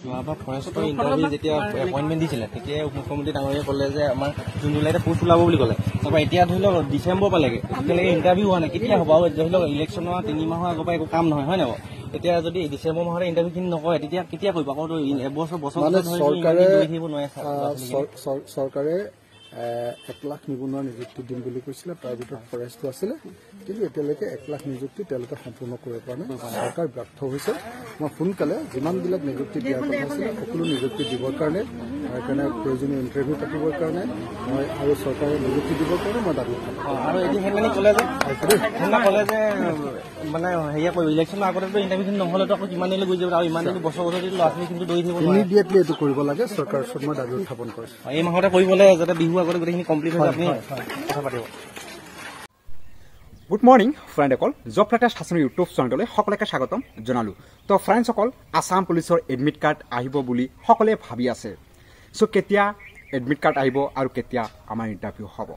যোৱাবাৰ ফৰেষ্টৰ ইণ্টাৰভিউ যেতিয়া এপইণ্টমেণ্ট দিছিলে তেতিয়া মুখ্যমন্ত্ৰী ডাঙৰীয়ে ক'লে যে আমাৰ জুন জুলাইতে পোষ্ট ওলাব বুলি ক'লে। তাৰপৰা এতিয়া ধৰি লওক ডিচেম্বৰ পালেগে, এতিয়ালৈকে ইণ্টাৰভিউ হোৱা নাই। কেতিয়া হ'ব? আৰু ধৰি লওক ইলেকশ্যনৰ 3 মাহৰ আগৰ পৰা একো কাম নহয়, হয় নাই বাৰু? এতিয়া যদি ডিচেম্বৰ মাহতে ইণ্টাৰভিউখিনি নকৰে তেতিয়া কেতিয়া কৰিব? আকৌ এবছৰ বছৰ চৰকাৰে 1 লাখ নিবনুৱা নিযুক্তি দিম বুলি কৈছিলে, তাৰ ভিতৰত ফৰেষ্টটো আছিলে, কিন্তু এতিয়ালৈকে 1 লাখ নিযুক্তি তেওঁলোকে সম্পূৰ্ণ কৰিব পৰা নাই। চৰকাৰ ব্যৰ্থ হৈছে। মই সোনকালে যিমানবিলাক নিযুক্তি দিয়াৰ কথা আছিলে সকলো নিযুক্তি দিবৰ কাৰণে প্ৰয়োজনীয় ইণ্টাৰভিউ পাতিবৰ কাৰণে মই আৰু চৰকাৰে নিযুক্তি দিবৰ কাৰণে মই দাবী কৰিম। আৰু এতিয়া সেইদিনা ক'লে যে মানে হেৰিয়া কৰিব, ইলেকশ্যনৰ আগতেতো ইণ্টাৰভিউখিনি নহ'লেতো আকৌ কিমান দিনলৈ গুচি যাব, আৰু ইমান দিন বছৰ বছৰ ল'ৰা ছোৱালী কিন্তু দৌৰি থাকিব নোৱাৰে। ইমিডিয়েটলি এইটো কৰিব লাগে, চৰকাৰৰ ওচৰত মই দাবী উত্থাপন কৰিছোঁ। এই মাহতে কৰিবলৈ যাতে বিহু আগতে গোটেইখিনি কমপ্লিট হৈ আপুনি কথা পাতিব। গুড মৰ্নিং ফ্ৰেণ্ডসকল, জব লেটাৰ্ছ শাসনৰ ইউটিউব চেনেললৈ সকলোকে স্বাগতম জনালোঁ। তো ফ্ৰেণ্ডসকল, আছাম পুলিচৰ এডমিট কাৰ্ড আহিব বুলি সকলোৱে ভাবি আছে। চ' কেতিয়া এডমিট কাৰ্ড আহিব আৰু কেতিয়া আমাৰ ইণ্টাৰভিউ হ'ব?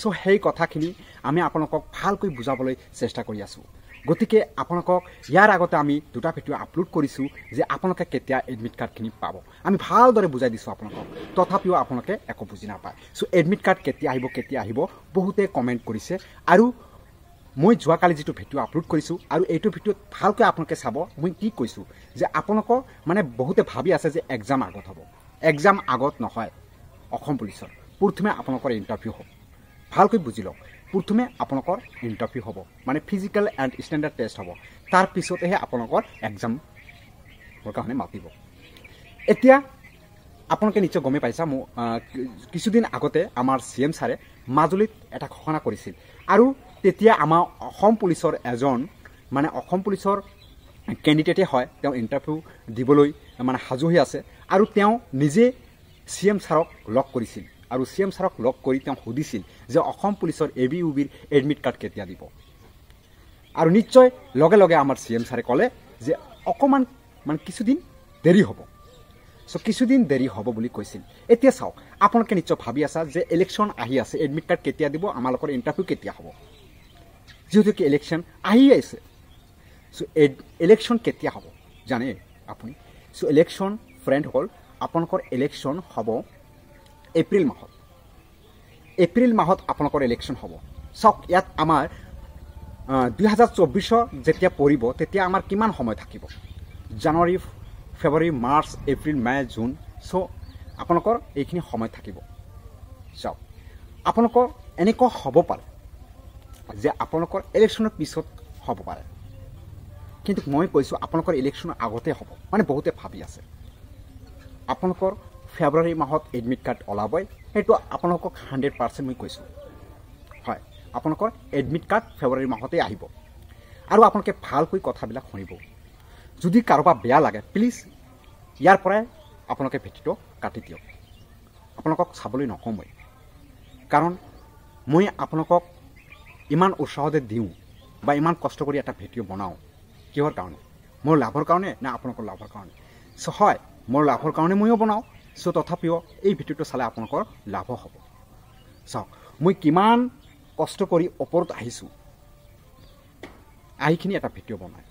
চ' সেই কথাখিনি আমি আপোনালোকক ভালকৈ বুজাবলৈ চেষ্টা কৰি আছোঁ। গতিকে আপোনালোকক ইয়াৰ আগতে আমি 2টা ভিডিঅ' আপলোড কৰিছোঁ যে আপোনালোকে কেতিয়া এডমিট কাৰ্ডখিনি পাব। আমি ভালদৰে বুজাই দিছোঁ আপোনালোকক, তথাপিও আপোনালোকে একো বুজি নাপায়। চ' এডমিট কাৰ্ড কেতিয়া আহিব বহুতে কমেণ্ট কৰিছে। আৰু মই যোৱাকালি যিটো ভিডিঅ' আপলোড কৰিছোঁ আৰু এইটো ভিডিঅ'ত ভালকৈ আপোনালোকে চাব মই কি কৈছোঁ, যে আপোনালোকৰ মানে বহুতে ভাবি আছে যে এক্সাম আগত হ'ব। এক্সাম আগত নহয়, অসম পুলিচৰ প্ৰথমে আপোনালোকৰ ইণ্টাৰভিউ হ'ব। ভালকৈ বুজি লওক, প্ৰথমে আপোনালোকৰ ইণ্টাৰভিউ হ'ব, মানে ফিজিকেল এণ্ড ষ্টেণ্ডাৰ্ড টেষ্ট হ'ব। তাৰপিছতহে আপোনালোকৰ এক্সামৰ কাৰণে মাতিব। এতিয়া আপোনালোকে নিশ্চয় গমেই পাইছা, মোৰ কিছুদিন আগতে আমাৰ CM ছাৰে মাজুলীত এটা ঘোষণা কৰিছিল। আৰু তেতিয়া আমাৰ অসম পুলিচৰ এজন মানে অসম পুলিচৰ কেণ্ডিডেটে হয়, তেওঁ ইণ্টাৰভিউ দিবলৈ মানে সাজু হৈ আছে। আৰু তেওঁ নিজে CM ছাৰক লগ কৰিছিল, আৰু CM ছাৰক লগ কৰি তেওঁ সুধিছিল যে অসম পুলিচৰ ABUBৰ এডমিট কাৰ্ড কেতিয়া দিব। আৰু নিশ্চয় লগে লগে আমাৰ CM ছাৰে ক'লে যে অকণমান মানে কিছুদিন দেৰি হ'ব। চ' কিছুদিন দেৰি হ'ব বুলি কৈছিল। এতিয়া চাওক, আপোনালোকে নিশ্চয় ভাবি আছা যে ইলেকশ্যন আহি আছে, এডমিট কাৰ্ড কেতিয়া দিব, আমালোকৰ ইণ্টাৰভিউ কেতিয়া হ'ব? যিহেতু কি ইলেকশ্যন আহি আছে, চ' ইলেকশ্যন কেতিয়া হ'ব জানে আপুনি? চ' ইলেকশ্যন ফ্ৰেণ্ডসকল, আপোনালোকৰ ইলেকশ্যন হ'ব এপ্ৰিল মাহত। এপ্ৰিল মাহত আপোনালোকৰ ইলেকশ্যন হ'ব। চাওক, ইয়াত আমাৰ 2024 যেতিয়া পৰিব তেতিয়া আমাৰ কিমান সময় থাকিব? জানুৱাৰী, ফেব্ৰুৱাৰী, মাৰ্চ, এপ্ৰিল, মে, জুন। চ' আপোনালোকৰ এইখিনি সময় থাকিব। চাওক, আপোনালোকৰ এনেকুৱা হ'ব পাৰে যে আপোনালোকৰ ইলেকশ্যনৰ পিছত হ'ব পাৰে, কিন্তু মই কৈছোঁ আপোনালোকৰ ইলেকশ্যনৰ আগতে হ'ব। মানে বহুতে ভাবি আছে আপোনালোকৰ ফেব্ৰুৱাৰী মাহত এডমিট কাৰ্ড ওলাবই, সেইটো আপোনালোকক 100% মই কৈছোঁ। হয়, আপোনালোকৰ এডমিট কাৰ্ড ফেব্ৰুৱাৰী মাহতেই আহিব। আৰু আপোনালোকে ভালকৈ কথাবিলাক শুনিব। যদি কাৰোবাৰ বেয়া লাগে প্লিজ ইয়াৰ পৰাই আপোনালোকে ভিডিঅ'টো কাটি দিয়ক। আপোনালোকক চাবলৈ নকওঁ মই, কাৰণ মই আপোনালোকক ইমান উৎসাহতে দিওঁ বা ইমান কষ্ট কৰি এটা ভিডিঅ' বনাওঁ, কিহৰ কাৰণে? মোৰ লাভৰ কাৰণে নে আপোনালোকৰ লাভৰ কাৰণে? চ' হয়, মোৰ লাভৰ কাৰণে ময়ো বনাওঁ। চ' তথাপিও এই ভিডিঅ'টো চালে আপোনালোকৰ লাভ হ'ব। চাওক, মই কিমান কষ্ট কৰি ওপৰত আহিছোঁ, আহিখিনি এটা ভিডিঅ' বনাই।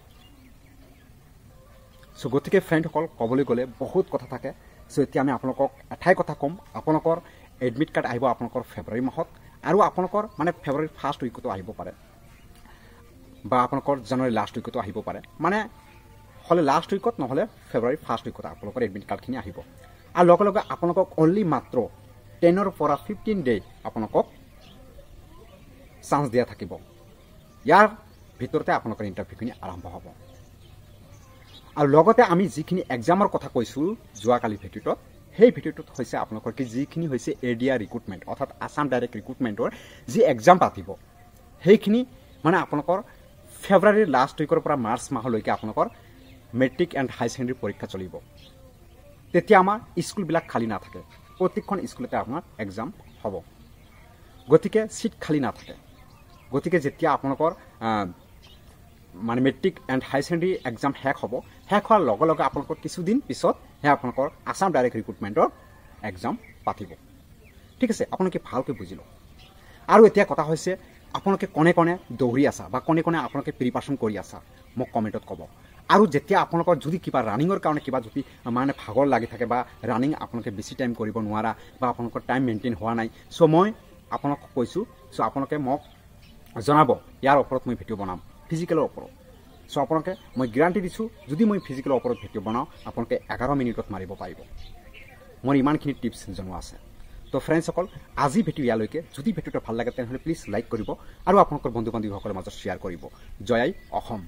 চ' গতিকে ফ্ৰেণ্ডসকল, ক'বলৈ গ'লে বহুত কথা থাকে। চ' এতিয়া আমি আপোনালোকক এঠাই কথা ক'ম, আপোনালোকৰ এডমিট কাৰ্ড আহিব আপোনালোকৰ ফেব্ৰুৱাৰী মাহত, আৰু আপোনালোকৰ মানে ফেব্ৰুৱাৰী ফাৰ্ষ্ট উইকতো আহিব পাৰে, বা আপোনালোকৰ জানুৱাৰী লাষ্ট উইকতো আহিব পাৰে। মানে হ'লে লাষ্ট উইকত, নহ'লে ফেব্ৰুৱাৰী ফাৰ্ষ্ট উইকত আপোনালোকৰ এডমিট কাৰ্ডখিনি আহিব। আৰু লগে লগে আপোনালোকক অনলি মাত্ৰ 10 পৰা 15 ডে আপোনালোকক চান্স দিয়া থাকিব। ইয়াৰ ভিতৰতে আপোনালোকৰ ইণ্টাৰভিউখিনি আৰম্ভ হ'ব। আৰু লগতে আমি যিখিনি এক্সামৰ কথা কৈছোঁ যোৱাকালি ভিডিঅ'টোত, সেই ভিডিঅ'টোত হৈছে আপোনালোকৰ কি যিখিনি হৈছে ADR ৰিক্ৰুটমেণ্ট, অৰ্থাৎ আছাম ডাইৰেক্ট ৰিক্ৰুটমেণ্টৰ যি এক্সাম পাতিব, সেইখিনি মানে আপোনালোকৰ ফেব্ৰুৱাৰীৰ লাষ্ট উইকৰ পৰা মাৰ্চ মাহলৈকে আপোনালোকৰ মেট্ৰিক এণ্ড হাই ছেকেণ্ডেৰী পৰীক্ষা চলিব। তেতিয়া আমাৰ স্কুলবিলাক খালী নাথাকে, প্ৰত্যেকখন স্কুলতে আপোনাৰ এক্সাম হ'ব। গতিকে চিট খালী নাথাকে। গতিকে যেতিয়া আপোনালোকৰ মানে matric and high secondary exam শেষ হ'ব, শেষ হোৱাৰ লগে লগে আপোনালোকৰ কিছুদিন পিছতহে আপোনালোকৰ আছাম ডাইৰেক্ট ৰিক্ৰুটমেণ্টৰ এক্সাম পাতিব। ঠিক আছে, আপোনালোকে ভালকৈ বুজি লওক। আৰু এতিয়া কথা হৈছে, আপোনালোকে কোনে কোনে দৌৰি আছা বা কোনে কোনে আপোনালোকে প্ৰিপাৰেশ্যন কৰি আছা মোক কমেণ্টত ক'ব। আৰু যেতিয়া আপোনালোকৰ যদি কিবা ৰানিঙৰ কাৰণে কিবা যদি মানে ভাগৰ লাগি থাকে বা ৰানিং আপোনালোকে বেছি টাইম কৰিব নোৱাৰা বা আপোনালোকৰ টাইম মেইনটেইন হোৱা নাই চ' মই আপোনালোকক কৈছোঁ চ' আপোনালোকে মোক জনাব ইয়াৰ ওপৰত মই ভিডিঅ' বনাম ফিজিকেলৰ ওপৰত চ' আপোনালোকে মই গেৰাণ্টি দিছোঁ যদি মই ফিজিকেলৰ ওপৰত ভিডিঅ' বনাওঁ আপোনালোকে 11 মিনিটত মাৰিব পাৰিব মোৰ ইমানখিনি টিপছ জনোৱা আছে তো ফ্ৰেণ্ডসকল আজি ভিডিঅ' ইয়ালৈকে যদি ভিডিঅ'টো ভাল লাগে তেনেহ'লে প্লিজ লাইক কৰিব আৰু আপোনালোকৰ বন্ধু বান্ধৱীসকলৰ মাজত শ্বেয়াৰ কৰিব জয় আই অসম